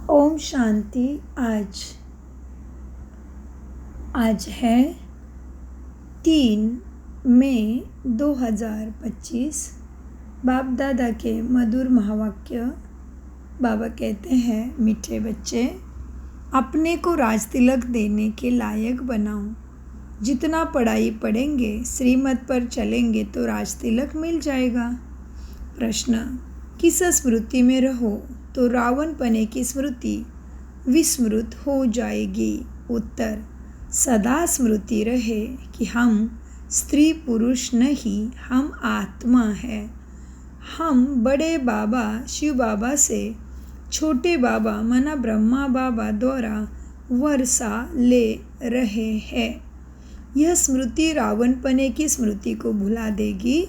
ओम शांति। आज है 3 मई 2025। बाप दादा के मधुर महावाक्य। बाबा कहते हैं, मीठे बच्चे, अपने को राज तिलक देने के लायक बनाओ। जितना पढ़ाई पढ़ेंगे, श्रीमत पर चलेंगे तो राज तिलक मिल जाएगा। प्रश्न, किस स्मृति में रहो तो रावण पने की स्मृति विस्मृत हो जाएगी। उत्तर, सदा स्मृति रहे कि हम स्त्री पुरुष नहीं, हम आत्मा है। हम बड़े बाबा शिव बाबा से छोटे बाबा मना ब्रह्मा बाबा द्वारा वर्षा ले रहे हैं। यह स्मृति रावण पने की स्मृति को भुला देगी।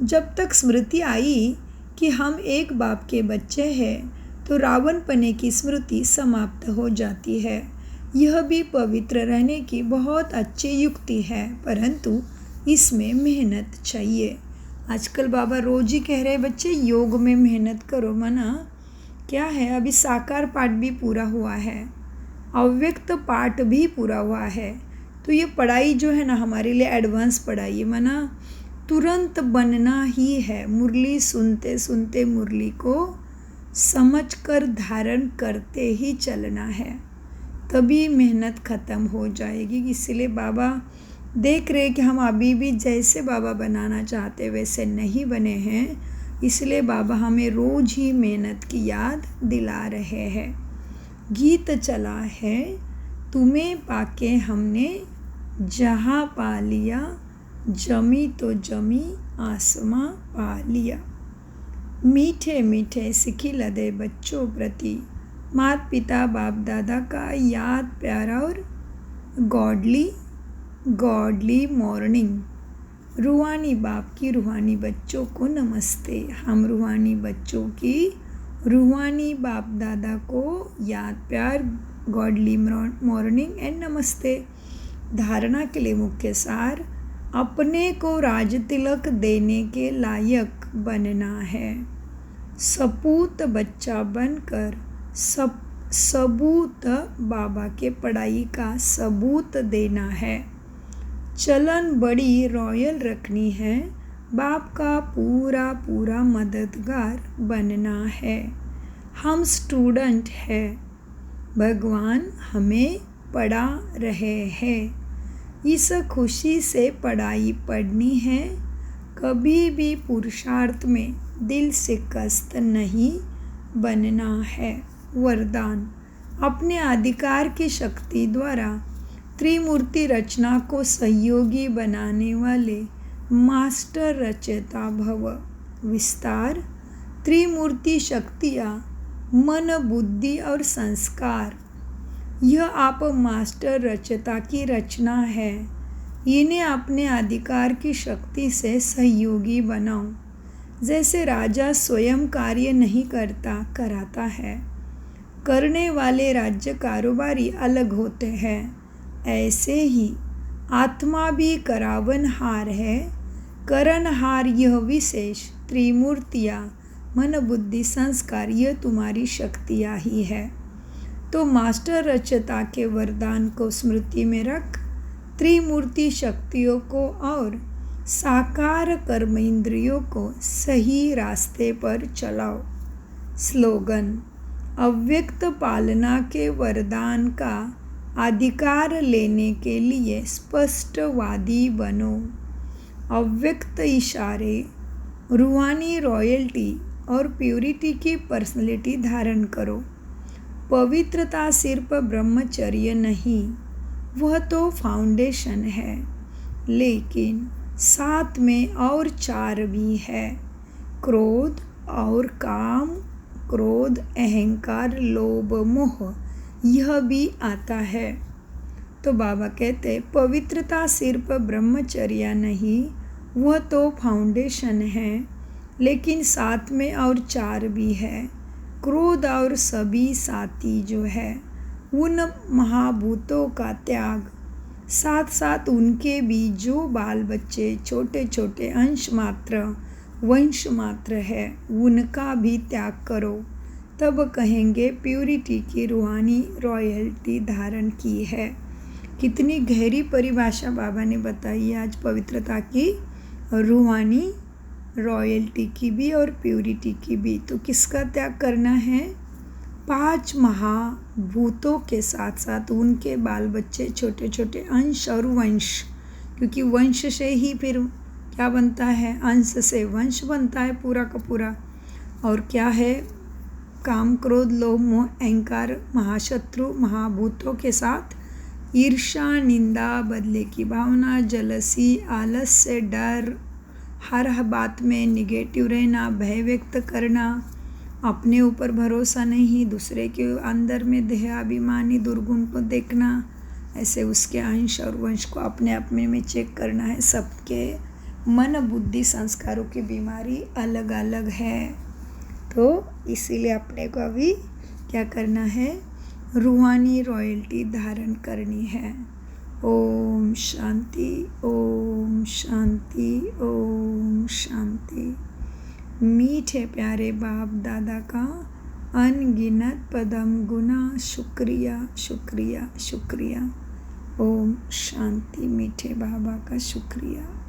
जब तक स्मृति आई कि हम एक बाप के बच्चे हैं तो रावण पने की स्मृति समाप्त हो जाती है। यह भी पवित्र रहने की बहुत अच्छी युक्ति है, परंतु इसमें मेहनत चाहिए। आजकल बाबा रोज ही कह रहे, बच्चे योग में मेहनत करो। मना क्या है, अभी साकार पाठ भी पूरा हुआ है, अव्यक्त पाठ भी पूरा हुआ है। तो ये पढ़ाई जो है ना, हमारे लिए एडवांस पढ़ाई है। मना तुरंत बनना ही है। मुरली सुनते सुनते मुरली को समझकर धारण करते ही चलना है, तभी मेहनत ख़त्म हो जाएगी। इसलिए बाबा देख रहे कि हम अभी भी जैसे बाबा बनाना चाहते वैसे नहीं बने हैं, इसलिए बाबा हमें रोज़ ही मेहनत की याद दिला रहे हैं। गीत चला है, तुम्हें पाके हमने जहाँ पा लिया, जमी तो जमी आसमां पा लिया। मीठे मीठे सिखी लदे बच्चों प्रति माता पिता बाप दादा का याद प्यारा और गॉडली मॉर्निंग। रूहानी बाप की रूहानी बच्चों को नमस्ते। हम रूहानी बच्चों की रूहानी बाप दादा को याद प्यार, गॉडली मॉर्निंग एंड नमस्ते। धारणा के लिए मुख्य सार, अपने को राज तिलक देने के लायक बनना है। सपूत बच्चा बनकर सबूत बाबा के पढ़ाई का सबूत देना है। चलन बड़ी रॉयल रखनी है, बाप का पूरा पूरा मददगार बनना है। हम स्टूडेंट हैं, भगवान हमें पढ़ा रहे हैं। इस खुशी से पढ़ाई पढ़नी है, कभी भी पुरुषार्थ में दिल से कष्ट नहीं बनना है। वरदान, अपने अधिकार की शक्ति द्वारा त्रिमूर्ति रचना को सहयोगी बनाने वाले मास्टर रचयिता भव। विस्तार, त्रिमूर्ति शक्तियाँ मन, बुद्धि और संस्कार, यह आप मास्टर रचयिता की रचना है। इन्हें अपने अधिकार की शक्ति से सहयोगी बनाओ। जैसे राजा स्वयं कार्य नहीं करता, कराता है। करने वाले राज्य कारोबारी अलग होते हैं, ऐसे ही आत्मा भी करावनहार है। करनहार यह विशेष त्रिमूर्तियाँ मन, बुद्धि, संस्कार, यह तुम्हारी शक्तियाँ ही है। तो मास्टर रचयिता के वरदान को स्मृति में रख त्रिमूर्ति शक्तियों को और साकार कर्म इंद्रियों को सही रास्ते पर चलाओ। स्लोगन, अव्यक्त पालना के वरदान का अधिकार लेने के लिए स्पष्टवादी बनो। अव्यक्त इशारे, रूहानी रॉयल्टी और प्यूरिटी की पर्सनैलिटी धारण करो। पवित्रता सिर्फ ब्रह्मचर्य नहीं, वह तो फाउंडेशन है, लेकिन साथ में और 4 भी है। क्रोध और काम, क्रोध, अहंकार, लोभ, मोह, यह भी आता है। तो बाबा कहते, पवित्रता सिर्फ ब्रह्मचर्य नहीं, वह तो फाउंडेशन है, लेकिन साथ में और 4 भी है। क्रोध और सभी साथी जो है, उन महाभूतों का त्याग, साथ साथ उनके भी जो बाल बच्चे छोटे छोटे अंश मात्र वंश मात्र है, उनका भी त्याग करो। तब कहेंगे प्यूरिटी की रूहानी रॉयल्टी धारण की है। कितनी गहरी परिभाषा बाबा ने बताई आज पवित्रता की, रूहानी रॉयल्टी की भी और प्यूरिटी की भी। तो किसका त्याग करना है? 5 महाभूतों के साथ साथ उनके बाल बच्चे, छोटे छोटे अंश और वंश, क्योंकि वंश से ही फिर क्या बनता है? अंश से वंश बनता है पूरा का पूरा। और क्या है? काम, क्रोध, लोभ, मोह, अहंकार, महाशत्रु महाभूतों के साथ ईर्ष्या, निंदा, बदले की भावना, जलसी, आलस्य, डर, हर बात में निगेटिव रहना, भय व्यक्त करना, अपने ऊपर भरोसा नहीं, दूसरे के अंदर में देहाभिमानी दुर्गुण को देखना, ऐसे उसके अंश और वंश को अपने आप में चेक करना है। सबके मन, बुद्धि, संस्कारों की बीमारी अलग अलग है। तो इसीलिए अपने को अभी क्या करना है? रूहानी रॉयल्टी धारण करनी है। ओम शांति, ओम शांति, ओम शांति। मीठे प्यारे बाप दादा का अनगिनत पदम गुना शुक्रिया, शुक्रिया, शुक्रिया। ओम शांति। मीठे बाबा का शुक्रिया।